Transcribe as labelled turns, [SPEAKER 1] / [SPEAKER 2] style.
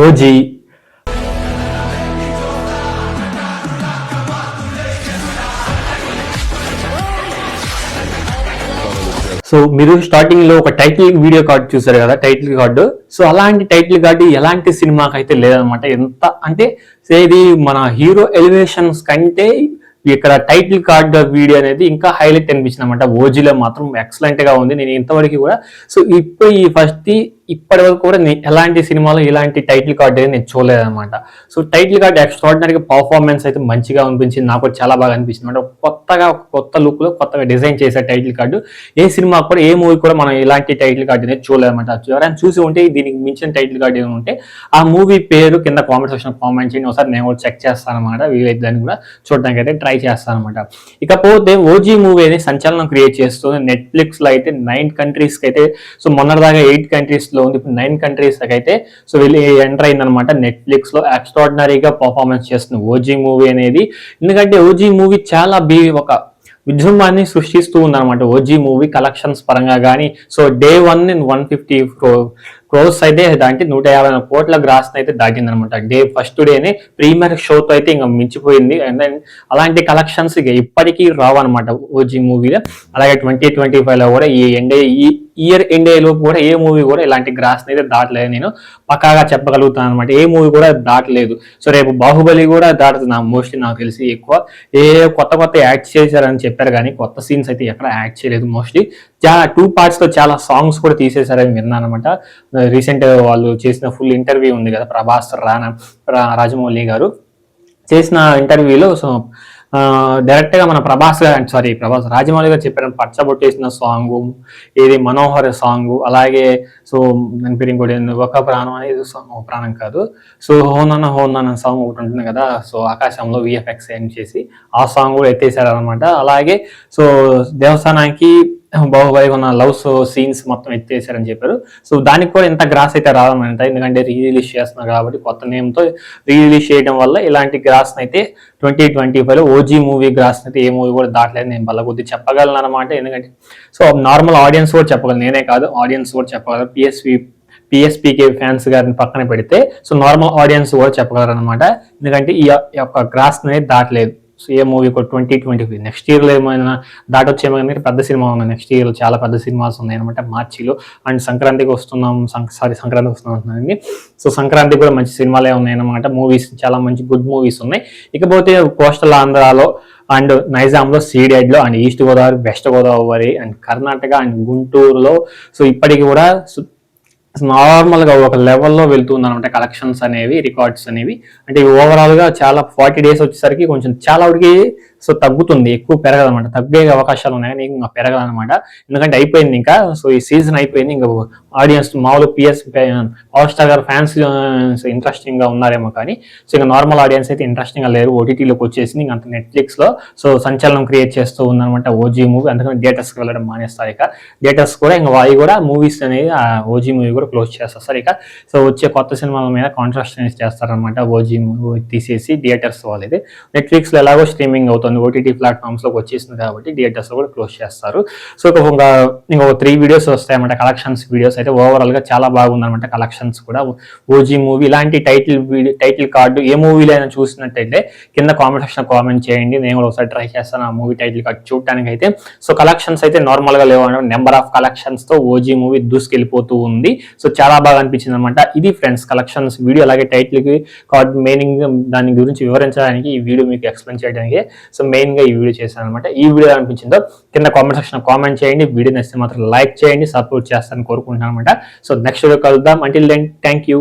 [SPEAKER 1] OG. So మీరు starting లో ఒక టైటిల్ వీడియో కార్డు చూసారు కదా, టైటిల్ కార్డు. సో అలాంటి టైటిల్ కార్డు ఎలాంటి సినిమాకి అయితే లేదనమాట. ఎంత అంటే ఇది మన హీరో ఎలివేషన్స్ కంటే ఇక్కడ టైటిల్ కార్డ్ వీడియో అనేది ఇంకా హైలైట్ అనిపించింది అనమాట. ఓజీలో మాత్రం ఎక్సలెంట్ గా ఉంది. నేను ఇంతవరకు కూడా సో ఇప్పుడు ఈ ఫస్ట్ ఇప్పటి వరకు కూడా ఎలాంటి సినిమాలో ఇలాంటి టైటిల్ కార్డ్ అనేది నేను చూడలేదన్నమాట. సో టైటిల్ కార్డ్ ఎక్స్ట్రాడినరీగా పర్ఫార్మెన్స్ అయితే మంచిగా అనిపించింది. నాకు చాలా బాగా అనిపించింది అనమాట. కొత్త లుక్ లో కొత్తగా డిజైన్ చేసే టైటిల్ కార్డు ఏ సినిమా కూడా ఏ మూవీ కూడా మనం ఇలాంటి టైటిల్ కార్డ్ అనేది చూడలేదన్నమాట. ఎవరైనా చూసి ఉంటే దీనికి మించిన టైటిల్ కార్డ్ ఏమైనా ఉంటే ఆ మూవీ పేరు కింద కామెంట్ సెక్షన్ కామెంట్ చేయండి. ఒకసారి నేను కూడా చెక్ చేస్తాను అనమాట. వీలైతే దాన్ని కూడా చూడడానికి అయితే ట్రై చేస్తాను అనమాట. ఇకపోతే ఓజీ మూవీ అనేది సంచలనం క్రియేట్ చేస్తుంది. నెట్ఫ్లిక్స్ లో అయితే 9 కంట్రీస్ కి అయితే, సో మొన్నటిదాకా 8 కంట్రీస్ లో ఉంది, ఇప్పుడు 9 కంట్రీస్ అయితే సో వెళ్ళి ఎంటర్ అయిందనమాట. నెట్ఫ్లిక్స్ లో ఎక్స్ట్రాడినరీగా పర్ఫార్మెన్స్ చేస్తుంది ఓజీ మూవీ అనేది. ఎందుకంటే ఓజీ మూవీ చాలా ఒక విజృంభాన్ని సృష్టిస్తూ ఉందన్నమాట. ఓజీ మూవీ కలెక్షన్స్ పరంగా కానీ సో డే 1 150 క్రోర్స్ అయితే దాంట్లో 150 కోట్ల గ్రాస్ అయితే దాటిందనమాట. ఫస్ట్ డేనే ప్రీమియర్ షోతో అయితే ఇంకా మించిపోయింది. అండ్ దెన్ అలాంటి కలెక్షన్స్ ఇక ఇప్పటికీ రావన్నమాట ఓజీ మూవీలో. అలాగే 2025 లో కూడా ఈ ఇయర్ ఎండేలో కూడా ఏ మూవీ కూడా ఇలాంటి గ్రాస్ అయితే దాటలేదు. నేను పక్కాగా చెప్పగలుగుతాను అనమాట. ఏ మూవీ కూడా దాటలేదు. సో రేపు బాహుబలి కూడా దాటుతున్నా మోస్ట్లీ నాకు తెలిసి. ఎక్కువ కొత్త యాక్ట్ చేశారని చెప్పారు కానీ కొత్త సీన్స్ అయితే ఎక్కడ యాక్ట్ చేయలేదు. మోస్ట్లీ చాలా 2 parts లో చాలా సాంగ్స్ కూడా తీసేశారని విన్నాను అనమాట. రీసెంట్ వాళ్ళు చేసిన ఫుల్ ఇంటర్వ్యూ ఉంది కదా, ప్రభాస్ రాజమౌళి గారు చేసిన ఇంటర్వ్యూలో సో డైరెక్ట్ గా మన ప్రభాస్ రాజమౌళి గారు చెప్పారు. పచ్చబొట్టేసిన సాంగ్ ఏది మనోహర సాంగ్, అలాగే సో దాని పేరు ఇంకోటి ఒక ప్రాణం అనేది ఒక ప్రాణం కాదు, సో హోనన్న సాంగ్ ఒకటి ఉంటుంది కదా, సో ఆకాశంలో విఎఫ్ఎక్స్ ఏం చేసి ఆ సాంగ్ కూడా ఎత్తేసారు అనమాట. అలాగే సో దేవస్థానానికి బాహుబలి ఉన్న లవ్ సీన్స్ మొత్తం ఎత్తేసారని చెప్పారు. సో దానికి కూడా ఇంత గ్రాస్ అయితే రాదనమాట. ఎందుకంటే రీరిలీజ్ చేస్తున్నారు కాబట్టి కొత్త నేమ్తో రీరిలీజ్ చేయడం వల్ల ఇలాంటి గ్రాస్ అయితే 2025 లో ఓజీ మూవీ గ్రాస్ అయితే ఏ మూవీ కూడా దాటలేదు నేను బల్ల కొద్ది చెప్పగలను అనమాట. ఎందుకంటే సో నార్మల్ ఆడియన్స్ కూడా చెప్పగలను, నేనే కాదు ఆడియన్స్ కూడా చెప్పగలరు. పిఎస్పీకే ఫ్యాన్స్ గారిని పక్కన పెడితే సో నార్మల్ ఆడియన్స్ కూడా చెప్పగలరు అనమాట. ఎందుకంటే ఈ యొక్క గ్రాస్ అనేది దాటలేదు. సో ఏ మూవీ కూడా 2025 నెక్స్ట్ ఇయర్లో ఏమైనా దాటొచ్చేమో కానీ పెద్ద సినిమా ఉన్నాయి. నెక్స్ట్ ఇయర్ చాలా పెద్ద సినిమాస్ ఉన్నాయి అనమాట మార్చిలో. అండ్ సంక్రాంతికి సంక్రాంతికి వస్తున్నాం. సో సంక్రాంతికి కూడా మంచి సినిమాలే ఉన్నాయి అనమాట. మూవీస్ చాలా మంచి గుడ్ మూవీస్ ఉన్నాయి. ఇకపోతే కోస్టల్ ఆంధ్రాలో అండ్ నైజాంలో సీడెడ్లో and east Godavari, west Godavari and Karnataka and గుంటూరులో సో ఇప్పటికి కూడా నార్మల్ గా ఒక లెవెల్లో వెళ్తుంది అనమాట కలెక్షన్స్ అనేవి, రికార్డ్స్ అనేవి. అంటే ఓవరాల్ గా చాలా 40 days వచ్చేసరికి కొంచెం చాలా వరకు సో తగ్గుతుంది, ఎక్కువ పెరగదనమాట. తగ్గే అవకాశాలు ఉన్నాయి కానీ ఇంకా పెరగదనమాట. ఎందుకంటే అయిపోయింది ఇంకా, సో ఈ సీజన్ అయిపోయింది. ఇంకా ఆడియన్స్ మామూలు పవర్ స్టార్ గారు ఫ్యాన్స్ ఇంట్రెస్టింగ్ గా ఉన్నారేమో కానీ సో ఇంకా నార్మల్ ఆడియన్స్ అయితే ఇంట్రెస్టింగ్ గా లేరు. ఓటీటీలోకి వచ్చేసింది ఇంకా అంత నెట్ఫ్లిక్స్ లో సో సంచలనం క్రియేట్ చేస్తూ ఉందనమాట ఓజీ మూవీ. అందుకని థియేటర్స్ కి వెళ్ళడం మానేస్తారు. ఇక థియేటర్స్ కూడా ఇంకా వాయి కూడా మూవీస్ అనేది ఓజీ మూవీ కూడా క్లోజ్ చేస్తారు. ఇక సో వచ్చే కొత్త సినిమాల మీద కాంట్రాస్ట్ అనేది చేస్తారనమాట. ఓజీ మూవీ తీసేసి థియేటర్స్ వాళ్ళది. నెట్ఫ్లిక్స్ లో ఎలాగో స్ట్రీమింగ్ అవుతుంది, ఓటీటీ ప్లాట్ఫామ్స్ లోకి వచ్చేసింది కాబట్టి థియేటర్స్ లో కూడా క్లోజ్ చేస్తారు. సో ఇంకొక 3 వీడియోస్ వస్తాయన్నమాట కలెక్షన్స్ వీడియోస్. అయితే ఓవరాల్ గా చాలా బాగుందన్నమాట కలెక్షన్స్ కూడా. ఓజీ మూవీ ఇలాంటి టైటిల్ కార్డు ఏ మూవీలో అయినా చూసినట్టయితే కింద కామెంట్ సెక్షన్ కామెంట్ చేయండి. నేను కూడా ఒకసారి ట్రై చేస్తాను ఆ మూవీ టైటిల్ కార్డు చూడటానికి. అయితే సో కలెక్షన్స్ అయితే నార్మల్ గా లేవు, నెంబర్ ఆఫ్ కలెక్షన్స్ తో ఓజీ మూవీ దూసుకెళ్ళిపోతూ ఉంది. సో చాలా బాగా అనిపించింది అనమాట. ఇది ఫ్రెండ్స్ కలెక్షన్స్ వీడియో. అలాగే టైటిల్ కార్డ్ మీనింగ్ దాని గురించి వివరించడానికి ఈ వీడియో మీకు ఎక్స్ప్లెయిన్ చేయడానికి సో మెయిన్ గా ఈ వీడియో చేశాను అనమాట. ఈ వీడియో అనిపించిందో కింద కామెంట్ సెక్షన్ కామెంట్ చేయండి. వీడియో నచ్చితే మాత్రం లైక్ చేయండి, సపోర్ట్ చేస్తారని కోరుకుంటున్నాను అనమాట. సో నెక్స్ట్ వీడియో కలుద్దాం. Until then thank you.